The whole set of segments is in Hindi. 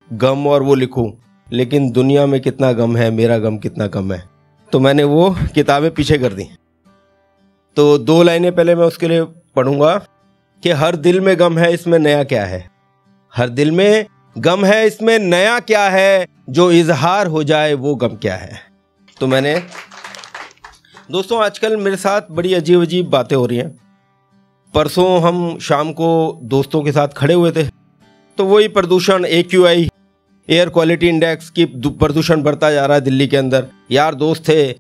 गम और वो लिखूं, लेकिन दुनिया में कितना गम है, मेरा गम कितना कम है। तो मैंने वो किताबें पीछे कर दी। तो 2 लाइनें पहले मैं उसके लिए पढ़ूंगा कि हर दिल में गम है, इसमें नया क्या है। हर दिल में गम है, इसमें नया क्या है, जो इजहार हो जाए वो गम क्या है। तो मैंने दोस्तों, आजकल मेरे साथ बड़ी अजीब अजीब बातें हो रही हैं। परसों हम शाम को दोस्तों के साथ खड़े हुए थे, तो वही प्रदूषण, AQI एयर क्वालिटी इंडेक्स की प्रदूषण बढ़ता जा रहा है दिल्ली के अंदर। यार दोस्त थे,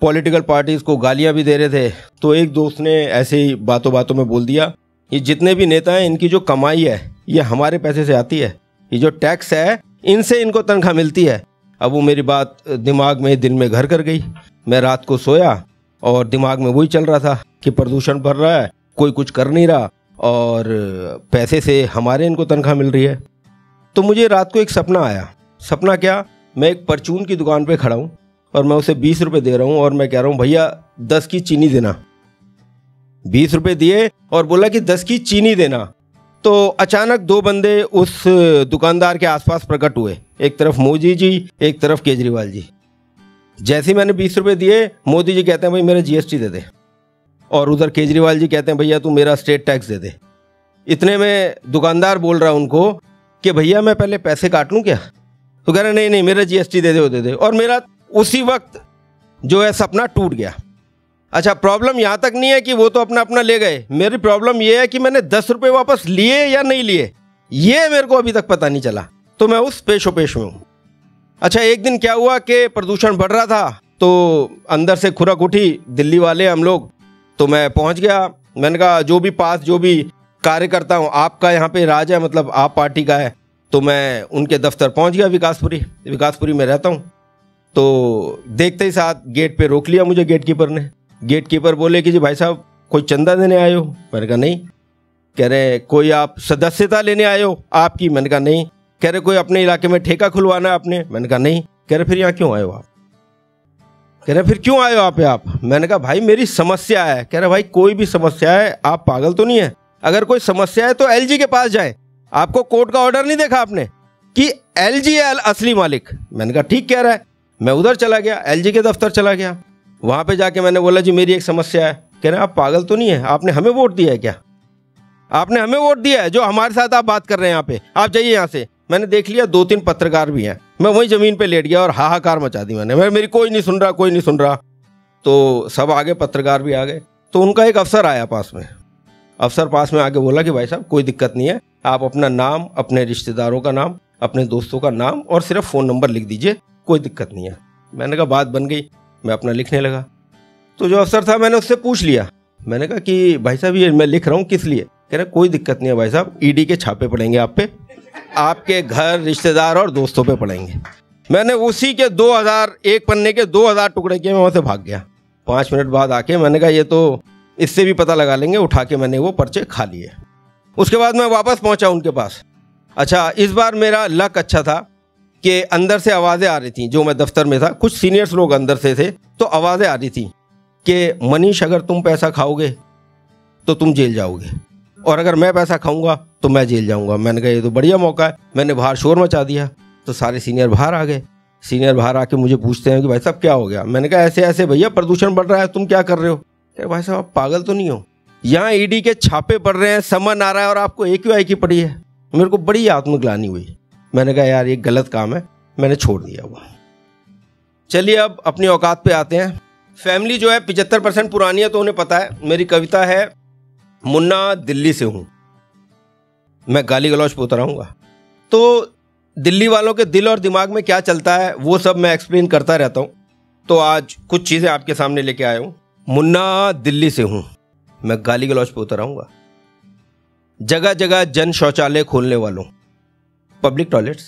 पॉलिटिकल पार्टीज को गालियां भी दे रहे थे। तो एक दोस्त ने ऐसे ही बातों बातों में बोल दिया, ये जितने भी नेता हैं इनकी जो कमाई है ये हमारे पैसे से आती है, ये जो टैक्स है इनसे इनको तनख्वाह मिलती है। अब वो मेरी बात दिमाग में, दिल में घर कर गई। मैं रात को सोया और दिमाग में वही चल रहा था कि प्रदूषण बढ़ रहा है, कोई कुछ कर नहीं रहा और पैसे से हमारे इनको तनख्वाह मिल रही है। तो मुझे रात को एक सपना आया। सपना क्या, मैं एक परचून की दुकान पे खड़ा हूँ और मैं उसे 20 रुपये दे रहा हूँ और मैं कह रहा हूँ भैया 10 की चीनी देना। 20 रुपये दिए और बोला कि 10 की चीनी देना। तो अचानक 2 बंदे उस दुकानदार के आसपास प्रकट हुए, एक तरफ मोदी जी, एक तरफ केजरीवाल जी। जैसे ही मैंने 20 रुपये दिए, मोदी जी कहते हैं भाई मेरा GST दे दे, और उधर केजरीवाल जी कहते हैं भैया तू मेरा स्टेट टैक्स दे दे। इतने में दुकानदार बोल रहा उनको कि भैया मैं पहले पैसे काट लूँ क्या? तो कह रहे नहीं नहीं मेरा GST दे दे, वो दे दे। और मेरा उसी वक्त जो है सपना टूट गया। अच्छा, प्रॉब्लम यहाँ तक नहीं है कि वो तो अपना अपना ले गए, मेरी प्रॉब्लम ये है कि मैंने 10 रुपये वापस लिए या नहीं लिए, ये मेरे को अभी तक पता नहीं चला। तो मैं उस पेशोपेश में हूँ। अच्छा, एक दिन क्या हुआ कि प्रदूषण बढ़ रहा था, तो अंदर से खुरक उठी, दिल्ली वाले हम लोग। तो मैं पहुँच गया। मैंने कहा जो भी कार्य करता हूँ, आपका यहाँ पे राज है, मतलब आप पार्टी का है। तो मैं उनके दफ्तर पहुँच गया, विकासपुरी में रहता हूँ। तो देखते ही साथ गेट पे रोक लिया मुझे गेट कीपर ने। गेट कीपर बोले कि जी भाई साहब कोई चंदा देने आए हो? मैंने कहा नहीं। कह रहे कोई आप सदस्यता लेने आए हो आपकी? मैंने कहा नहीं। कह रहे कोई अपने इलाके में ठेका खुलवाना है आपने? मैंने कहा नहीं। कह रहे फिर यहाँ क्यों आए हो आप? कह रहे फिर क्यों आए हो आप? मैंने कहा भाई मेरी समस्या है। कह रहे भाई कोई भी समस्या है, आप पागल तो नहीं है? अगर कोई समस्या है तो LG के पास जाए, आपको कोर्ट का ऑर्डर नहीं देखा आपने कि LG है असली मालिक? मैंने कहा ठीक कह रहा है। मैं उधर चला गया, LG के दफ्तर चला गया। वहां पे जाके मैंने बोला जी मेरी एक समस्या है। कह रहे आप पागल तो नहीं है? आपने हमें वोट दिया है क्या? आपने हमें वोट दिया है जो हमारे साथ आप बात कर रहे हैं यहाँ पे? आप जाइए यहाँ से। मैंने देख लिया 2-3 पत्रकार भी हैं। मैं वहीं जमीन पे लेट गया और हाहाकार मचा दी मैंने। मेरी कोई नहीं सुन रहा। तो सब आगे, पत्रकार भी आ गए। तो उनका एक अफसर आया पास में। अफसर पास में आके बोला कि भाई साहब कोई दिक्कत नहीं है, आप अपना नाम, अपने रिश्तेदारों का नाम, अपने दोस्तों का नाम और सिर्फ फ़ोन नंबर लिख दीजिए, कोई दिक्कत नहीं है। मैंने कहा बात बन गई। मैं अपना लिखने लगा। तो जो अफसर था मैंने उससे पूछ लिया। मैंने कहा कि भाई साहब ये मैं लिख रहा हूँ किस लिए? कह रहे कोई दिक्कत नहीं है भाई साहब, ED के छापे पड़ेंगे आप पे, आपके घर, रिश्तेदार और दोस्तों पे पड़ेंगे। मैंने उसी के 2000 एक पन्ने के 2000 टुकड़े किए, मैं वहाँ से भाग गया। 5 मिनट बाद आके मैंने कहा ये तो इससे भी पता लगा लेंगे। उठा के मैंने वो पर्चे खा लिए। उसके बाद मैं वापस पहुंचा उनके पास। अच्छा, इस बार मेरा लक अच्छा था कि अंदर से आवाज़ें आ रही थी। जो मैं दफ्तर में था, कुछ सीनियर्स लोग अंदर से थे, तो आवाज़ें आ रही थी कि मनीष अगर तुम पैसा खाओगे तो तुम जेल जाओगे, और अगर मैं पैसा खाऊंगा तो मैं जेल जाऊंगा। मैंने कहा ये तो बढ़िया मौका है। मैंने बाहर शोर मचा दिया। तो सारे सीनियर बाहर आ गए। सीनियर बाहर आके मुझे पूछते हैं कि भाई साहब क्या हो गया? मैंने कहा ऐसे ऐसे भैया प्रदूषण बढ़ रहा है, तुम क्या कर रहे हो? कह भाई साहब आप पागल तो नहीं हो? यहाँ ED के छापे पड़ रहे हैं, समन आ रहा है और आपको AQI की पड़ी है। मेरे को बड़ी आत्मग्लानि हुई। मैंने कहा यार ये गलत काम है, मैंने छोड़ दिया वो। चलिए अब अपनी औकात पे आते हैं। फैमिली जो है 75% पुरानी है, तो उन्हें पता है। मेरी कविता है मुन्ना दिल्ली से हूँ। मैं गाली गलौज पे उतर आऊँगा। तो दिल्ली वालों के दिल और दिमाग में क्या चलता है वो सब मैं एक्सप्लेन करता रहता हूँ। तो आज कुछ चीज़ें आपके सामने लेके आया हूँ। मुन्ना दिल्ली से हूँ, मैं गाली गलौज पे उतर आऊँगा। जगह जगह जन शौचालय खोलने वालों, पब्लिक टॉयलेट्स,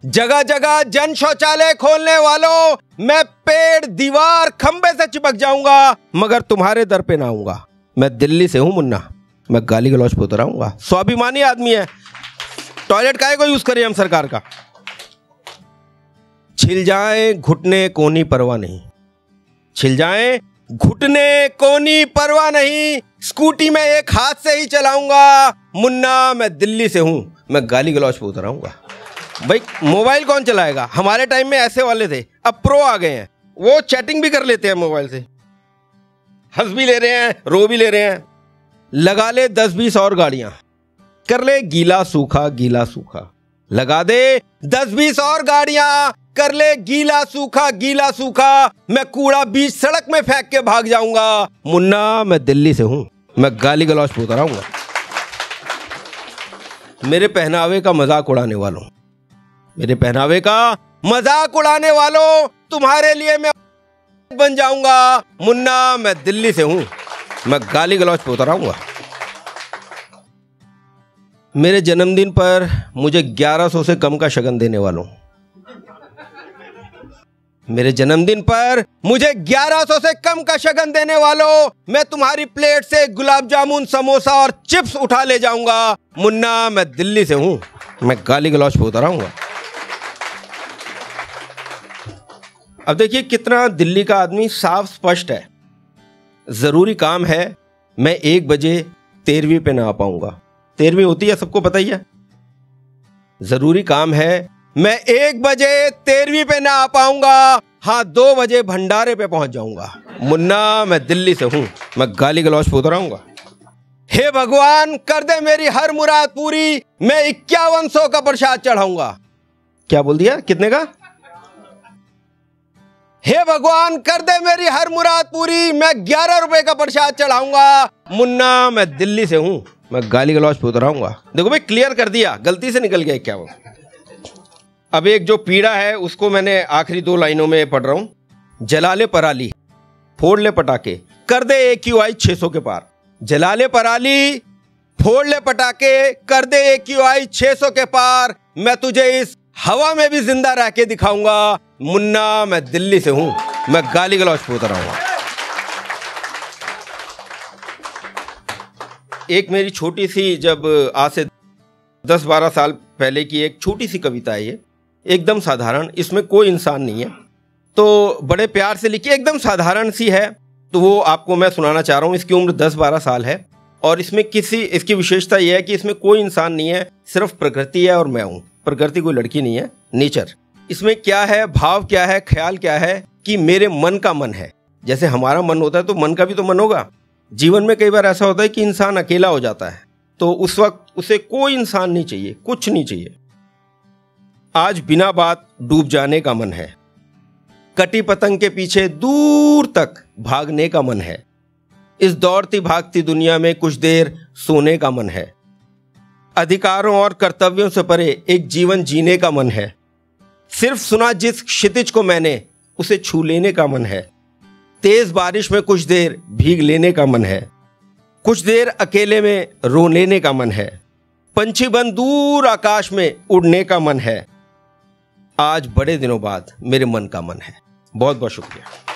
जगह जगह जन शौचालय खोलने वालों, मैं पेड़, दीवार, खंबे से चिपक जाऊंगा मगर तुम्हारे दर पे ना आऊंगा। मैं दिल्ली से हूं मुन्ना, मैं गाली गलौज पे उतर आऊंगा। स्वाभिमानी आदमी है। टॉयलेट काहे को यूज करें हम सरकार का? छिल जाए घुटने कोनी परवाह नहीं, छिल जाए घुटने कोनी परवाह नहीं, स्कूटी में एक हाथ से ही चलाऊंगा। मुन्ना मैं दिल्ली से हूं, मैं गाली गलौज पे उतर आऊंगा। भाई मोबाइल कौन चलाएगा? हमारे टाइम में ऐसे वाले थे, अब प्रो आ गए हैं, वो चैटिंग भी कर लेते हैं मोबाइल से, हंस भी ले रहे हैं, रो भी ले रहे हैं। लगा ले 10-20 और गाड़ियां, कर ले गीला सूखा गीला सूखा, लगा दे 10-20 और गाड़ियां, कर ले गीला सूखा, मैं कूड़ा बीच सड़क में फेंक के भाग जाऊंगा। मुन्ना मैं दिल्ली से हूं, मैं गाली गलौज पे उतर आऊंगा। मेरे पहनावे का मजाक उड़ाने वालों, मेरे पहनावे का मजाक उड़ाने वालों, तुम्हारे लिए मैं बन जाऊंगा। मुन्ना मैं दिल्ली से हूं, मैं गाली गलौज पे उतर आऊंगा। मेरे जन्मदिन पर मुझे 1100 से कम का शगन देने वालों, मेरे जन्मदिन पर मुझे 1100 से कम का शगन देने वालों, मैं तुम्हारी प्लेट से गुलाब जामुन, समोसा और चिप्स उठा ले जाऊंगा। मुन्ना मैं दिल्ली से हूं, मैं गाली गलौज पे उतर आऊंगा। अब देखिए कितना दिल्ली का आदमी साफ स्पष्ट है। जरूरी काम है, मैं 1 बजे 13वीं पे ना आ पाऊंगा। 13वीं होती है, सबको पता ही है। जरूरी काम है, मैं 1 बजे 13वीं पे ना आ पाऊंगा, हाँ 2 बजे भंडारे पे पहुंच जाऊंगा। मुन्ना मैं दिल्ली से हूं, मैं गाली गलौज पे उतर आऊंगा। हे भगवान कर दे मेरी हर मुराद पूरी, मैं 5100 का प्रसाद चढ़ाऊंगा। क्या बोल दिया? कितने का? हे भगवान कर दे मेरी हर मुराद पूरी, मैं 11 रुपए का प्रसाद चढ़ाऊंगा। मुन्ना मैं दिल्ली से हूं, मैं गाली गलौज पे उतर आऊंगा। देखो भाई क्लियर कर दिया, गलती से निकल गया क्या वो। अब एक जो पीड़ा है उसको मैंने आखिरी 2 लाइनों में पढ़ रहा हूं। जलाले पराली फोड़ ले पटाके, कर दे AQI 600 के पार। जलाले पराली फोड़ ले पटाके, कर दे AQI 600 के पार, मैं तुझे इस हवा में भी जिंदा रह के दिखाऊंगा। मुन्ना मैं दिल्ली से हूं, मैं गाली गलौज पे उतर आऊंगा। एक मेरी छोटी सी, जब आज से 10-12 साल पहले की एक छोटी सी कविता है ये, एकदम साधारण, इसमें कोई इंसान नहीं है, तो बड़े प्यार से लिखी, एकदम साधारण सी है, तो वो आपको मैं सुनाना चाह रहा हूँ। इसकी उम्र 10-12 साल है और इसमें इसकी विशेषता यह है कि इसमें कोई इंसान नहीं है, सिर्फ प्रकृति है और मैं हूँ। प्रकृति कोई लड़की नहीं है, नेचर। इसमें क्या है, भाव क्या है, ख्याल क्या है कि मेरे मन का मन है। जैसे हमारा मन होता है तो मन का भी तो मन होगा। जीवन में कई बार ऐसा होता है कि इंसान अकेला हो जाता है, तो उस वक्त उसे कोई इंसान नहीं चाहिए, कुछ नहीं चाहिए। आज बिना बात डूब जाने का मन है, कटी पतंग के पीछे दूर तक भागने का मन है, इस दौड़ती भागती दुनिया में कुछ देर सोने का मन है, अधिकारों और कर्तव्यों से परे एक जीवन जीने का मन है, सिर्फ सुना जिस क्षितिज को मैंने उसे छू लेने का मन है, तेज बारिश में कुछ देर भीग लेने का मन है, कुछ देर अकेले में रो लेने का मन है, पंछी बन दूर आकाश में उड़ने का मन है। आज बड़े दिनों बाद मेरे मन का मन है। बहुत बहुत शुक्रिया।